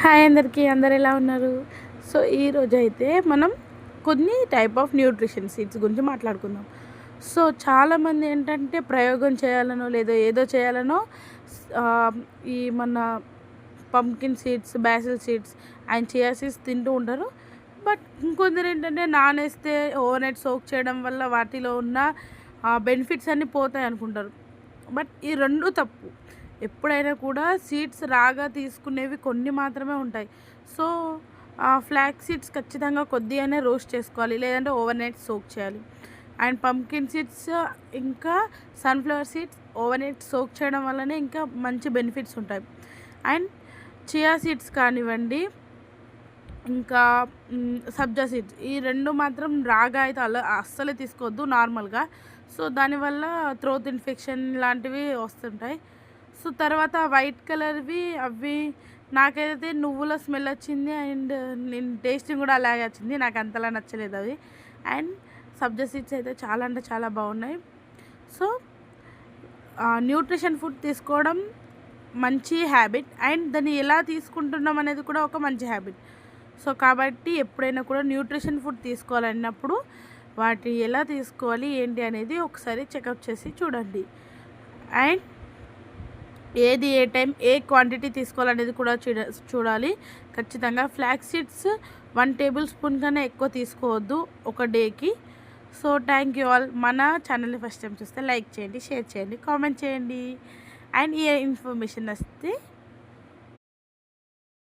Hi అందరికీ, అందరు ఎలా ఉన్నారు? సో ఈరోజు అయితే మనం కొన్ని టైప్ ఆఫ్ న్యూట్రిషన్ సీడ్స్ గురించి మాట్లాడుకుందాం. సో చాలామంది ఏంటంటే ప్రయోగం చేయాలనో లేదో ఏదో చేయాలనో ఈ మన pumpkin seeds, Basil seeds and chia seeds తింటూ ఉంటారు. బట్ ఇంకొందరు ఏంటంటే నానేస్తే ఓవర్ నైట్ సోక్ చేయడం వల్ల వాటిలో ఉన్న బెనిఫిట్స్ అన్నీ పోతాయి అనుకుంటారు. బట్ ఈ రెండు తప్పు. ఎప్పుడైనా కూడా సీడ్స్ రాగా తీసుకునేవి కొన్ని మాత్రమే ఉంటాయి. సో ఫ్లాక్స్ సీడ్స్ ఖచ్చితంగా కొద్దిగానే రోస్ట్ చేసుకోవాలి, లేదంటే ఓవర్ నైట్ సోక్ చేయాలి. అండ్ పంకిన్ సీడ్స్ ఇంకా sunflower seeds over night soak చేయడం వల్లనే ఇంకా మంచి బెనిఫిట్స్ ఉంటాయి. అండ్ చియా సీడ్స్ కానివ్వండి, ఇంకా సబ్జా సీడ్స్, ఈ రెండు మాత్రం రాగా అయితే అస్సలే తీసుకోవద్దు నార్మల్గా. సో దానివల్ల థ్రోట్ ఇన్ఫెక్షన్ లాంటివి వస్తుంటాయి. సో తర్వాత వైట్ కలర్వి అవి నాకైతే నువ్వుల స్మెల్ వచ్చింది. అండ్ నేను టేస్టింగ్ కూడా అలాగే వచ్చింది, నాకు అంతలా నచ్చలేదు అవి. అండ్ సబ్జా సీడ్స్ అయితే చాలా అంటే చాలా బాగున్నాయి. సో న్యూట్రిషన్ ఫుడ్ తీసుకోవడం మంచి హ్యాబిట్, అండ్ దాన్ని ఎలా తీసుకుంటున్నాం అనేది కూడా ఒక మంచి హ్యాబిట్. సో కాబట్టి ఎప్పుడైనా కూడా న్యూట్రిషన్ ఫుడ్ తీసుకోవాలన్నప్పుడు వాటి ఎలా తీసుకోవాలి ఏంటి అనేది ఒకసారి చెకప్ చేసి చూడండి. అండ్ ఏది ఏ టైం ఏ క్వాంటిటీ తీసుకోవాలనేది కూడా చూడాలి ఖచ్చితంగా. ఫ్లాక్స్ సీడ్స్ 1 టేబుల్ స్పూన్ కన్నా ఎక్కువ తీసుకోవద్దు ఒక డేకి. So thank you all. మన ఛానల్ని ఫస్ట్ టైం చూస్తే లైక్ చేయండి, షేర్ చేయండి, కామెంట్ చేయండి. అండ్ ఈ ఇన్ఫర్మేషన్ వస్తే